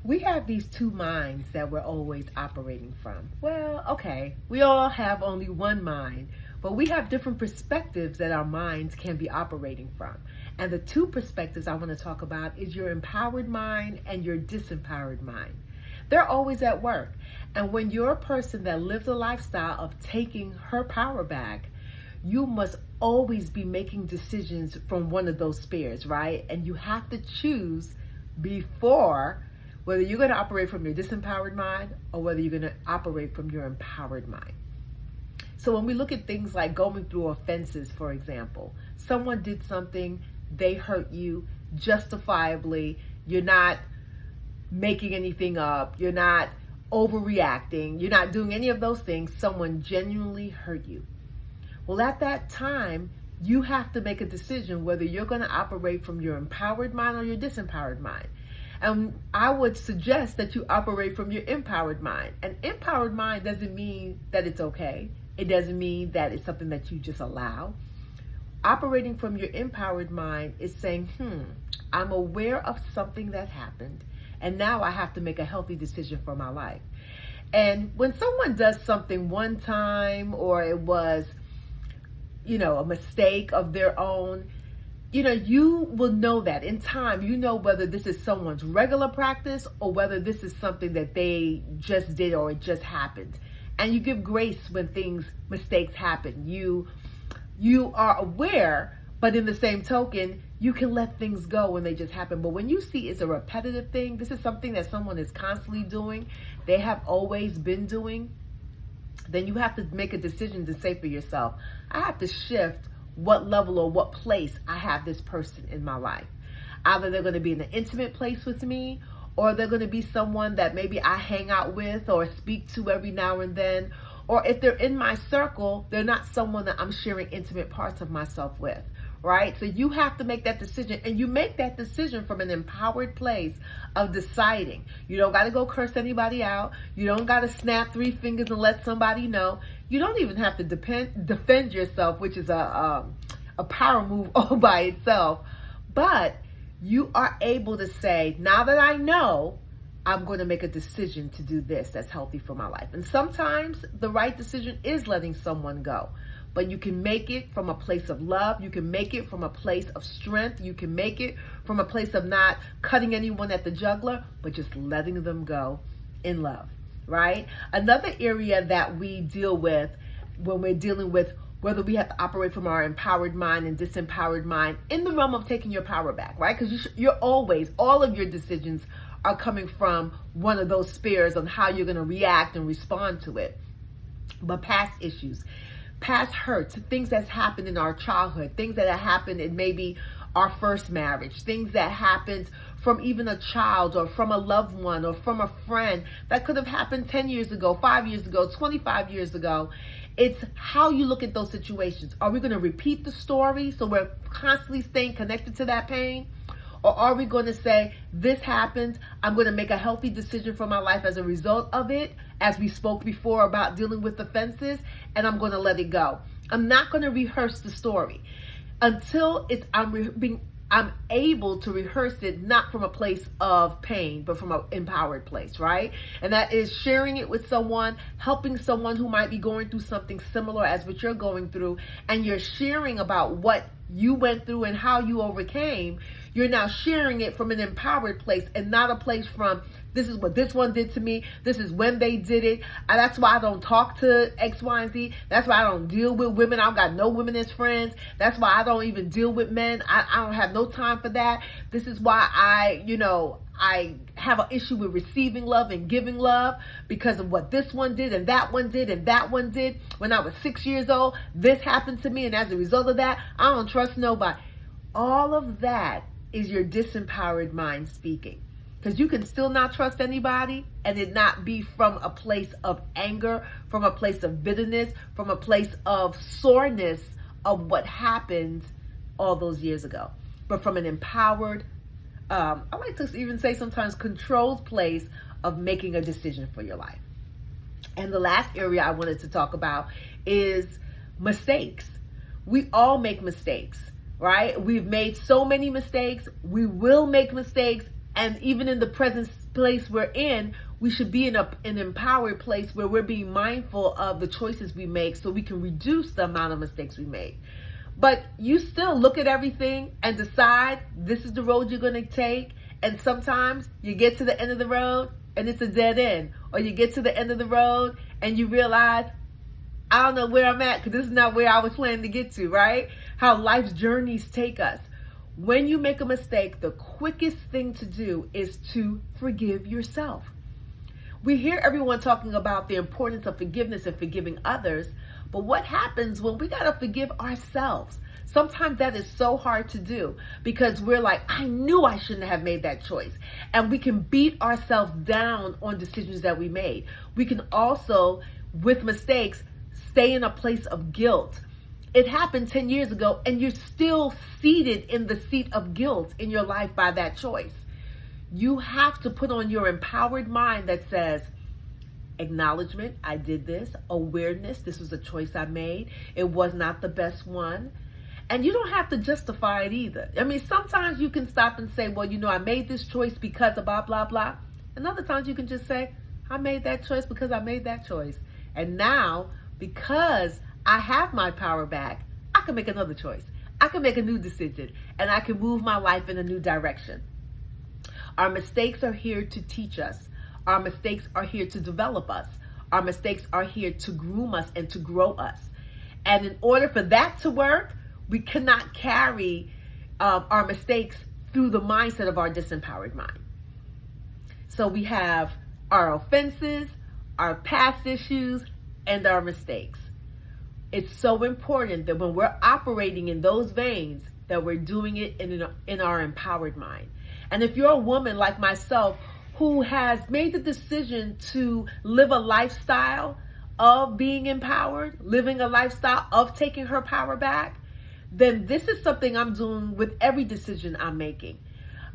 We have these two minds that we're always operating from. Well, okay, we all have only one mind, but we have different perspectives that our minds can be operating from. And the two perspectives I want to talk about is your empowered mind and your disempowered mind. They're always at work. And when you're a person that lives a lifestyle of taking her power back, you must always be making decisions from one of those spheres, right? And you have to choose before whether you're going to operate from your disempowered mind or whether you're going to operate from your empowered mind. So when we look at things like going through offenses, for example, someone did something, they hurt you justifiably, you're not making anything up, you're not overreacting, you're not doing any of those things, someone genuinely hurt you. Well, at that time, you have to make a decision whether you're going to operate from your empowered mind or your disempowered mind. And I would suggest that you operate from your empowered mind. An empowered mind doesn't mean that it's okay. It doesn't mean that it's something that you just allow. Operating from your empowered mind is saying, I'm aware of something that happened, and now I have to make a healthy decision for my life. And when someone does something one time, or it was, a mistake of their own, you will know that in time. You know whether this is someone's regular practice or whether this is something that they just did or it just happened. And you give grace when mistakes happen. You are aware, but in the same token, you can let things go when they just happen. But when you see it's a repetitive thing, this is something that someone is constantly doing, they have always been doing, then you have to make a decision to say for yourself, I have to shift what level or what place I have this person in my life. Either they're going to be in an intimate place with me, or they're going to be someone that maybe I hang out with or speak to every now and then. Or if they're in my circle, they're not someone that I'm sharing intimate parts of myself with, right? So you have to make that decision, and you make that decision from an empowered place of deciding. You don't got to go curse anybody out. You don't got to snap 3 fingers and let somebody know. You don't even have to defend yourself, which is a power move all by itself. But you are able to say, now that I know, I'm going to make a decision to do this that's healthy for my life. And sometimes the right decision is letting someone go. But you can make it from a place of love. You can make it from a place of strength. You can make it from a place of not cutting anyone at the jugular, but just letting them go in love, right? Another area that we deal with when we're dealing with whether we have to operate from our empowered mind and disempowered mind in the realm of taking your power back, right? Because you're always, all of your decisions are coming from one of those spheres on how you're going to react and respond to it. But past issues, past hurts, things that's happened in our childhood, things that have happened in maybe our first marriage, things that happened from even a child or from a loved one or from a friend that could have happened 10 years ago, 5 years ago, 25 years ago. It's how you look at those situations. Are we going to repeat the story so we're constantly staying connected to that pain? Or are we going to say, this happened, I'm going to make a healthy decision for my life as a result of it, as we spoke before about dealing with offenses, and I'm going to let it go. I'm not going to rehearse the story until I'm able to rehearse it, not from a place of pain, but from an empowered place, right? And that is sharing it with someone, helping someone who might be going through something similar as what you're going through, and you're sharing about what you went through and how you overcame. You're now sharing it from an empowered place and not a place from, this is what this one did to me, this is when they did it, and that's why I don't talk to X, Y, and Z, that's why I don't deal with women, I've got no women as friends, that's why I don't even deal with men, I don't have no time for that, this is why I have an issue with receiving love and giving love because of what this one did and that one did and that one did. When I was 6 years old, this happened to me, and as a result of that, I don't trust nobody. All of that is your disempowered mind speaking. Because you can still not trust anybody and it not be from a place of anger, from a place of bitterness, from a place of soreness of what happened all those years ago. But from an empowered, I like to even say sometimes controlled place of making a decision for your life. And the last area I wanted to talk about is mistakes. We all make mistakes, right? We've made so many mistakes. We will make mistakes. And even in the present place we're in, we should be in an empowered place where we're being mindful of the choices we make so we can reduce the amount of mistakes we make. But you still look at everything and decide this is the road you're going to take. And sometimes you get to the end of the road and it's a dead end. Or you get to the end of the road and you realize, I don't know where I'm at because this is not where I was planning to get to, right? How life's journeys take us. When you make a mistake, the quickest thing to do is to forgive yourself. We hear everyone talking about the importance of forgiveness and forgiving others, but what happens when we gotta forgive ourselves? Sometimes that is so hard to do because we're like, I knew I shouldn't have made that choice. And we can beat ourselves down on decisions that we made. We can also, with mistakes, stay in a place of guilt. It happened 10 years ago and you're still seated in the seat of guilt in your life by that choice. You have to put on your empowered mind that says, acknowledgement, I did this. Awareness, this was a choice I made. It was not the best one. And you don't have to justify it either. I mean, sometimes you can stop and say, well, I made this choice because of blah, blah, blah. And other times you can just say, I made that choice because I made that choice. And now, because I have my power back, I can make another choice. I can make a new decision. And I can move my life in a new direction. Our mistakes are here to teach us. Our mistakes are here to develop us. Our mistakes are here to groom us and to grow us. And in order for that to work, we cannot carry our mistakes through the mindset of our disempowered mind. So we have our offenses, our past issues, and our mistakes. It's so important that when we're operating in those veins, that we're doing it in our empowered mind. And if you're a woman like myself who has made the decision to live a lifestyle of being empowered, living a lifestyle of taking her power back, then this is something I'm doing with every decision I'm making.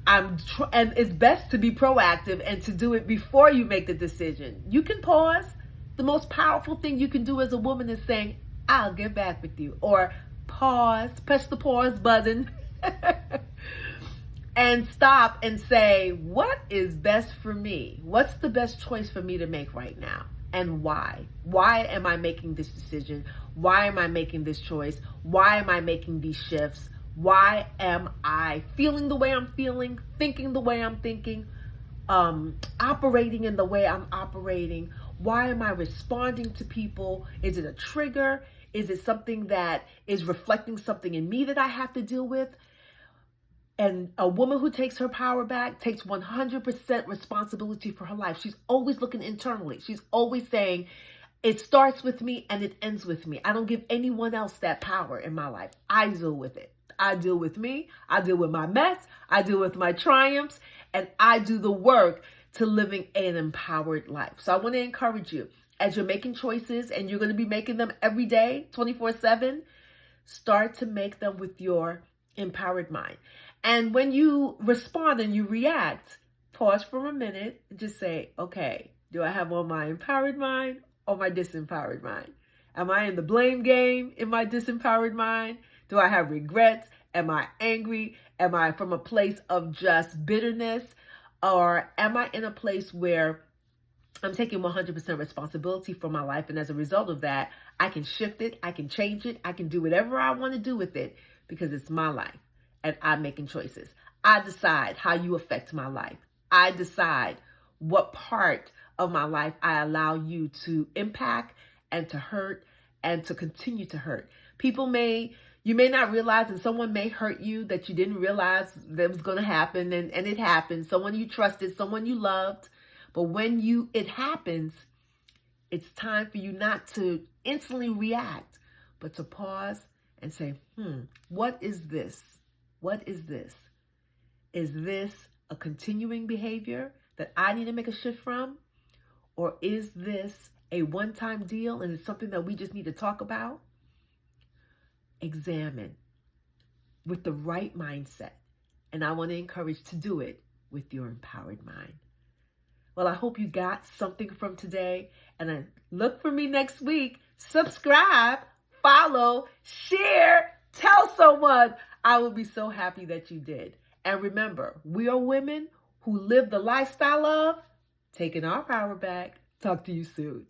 And it's best to be proactive and to do it before you make the decision. You can pause. The most powerful thing you can do as a woman is saying, I'll get back with you. Or pause, press the pause button. And stop and say, what is best for me? What's the best choice for me to make right now? And why? Why am I making this decision? Why am I making this choice? Why am I making these shifts? Why am I feeling the way I'm feeling, thinking the way I'm thinking, operating in the way I'm operating? Why am I responding to people? Is it a trigger? Is it something that is reflecting something in me that I have to deal with? And a woman who takes her power back takes 100% responsibility for her life. She's always looking internally. She's always saying, it starts with me and it ends with me. I don't give anyone else that power in my life. I deal with it. I deal with me. I deal with my mess. I deal with my triumphs. And I do the work to living an empowered life. So I want to encourage you, as you're making choices, and you're going to be making them every day, 24/7, start to make them with your empowered mind. And when you respond and you react, pause for a minute and just say, okay, do I have on my empowered mind or my disempowered mind? Am I in the blame game in my disempowered mind? Do I have regrets? Am I angry? Am I from a place of just bitterness? Or am I in a place where I'm taking 100% responsibility for my life, and as a result of that, I can shift it, I can change it, I can do whatever I want to do with it because it's my life and I'm making choices. I decide how you affect my life. I decide what part of my life I allow you to impact and to hurt and to continue to hurt. You may not realize, and someone may hurt you that you didn't realize that was going to happen, and it happened. Someone you trusted, someone you loved. But when it happens, it's time for you not to instantly react, but to pause and say, what is this? What is this? Is this a continuing behavior that I need to make a shift from? Or is this a one-time deal and it's something that we just need to talk about? Examine with the right mindset. And I want to encourage to do it with your empowered mind. Well, I hope you got something from today, and look for me next week. Subscribe, follow, share, tell someone. I will be so happy that you did. And remember, we are women who live the lifestyle of taking our power back. Talk to you soon.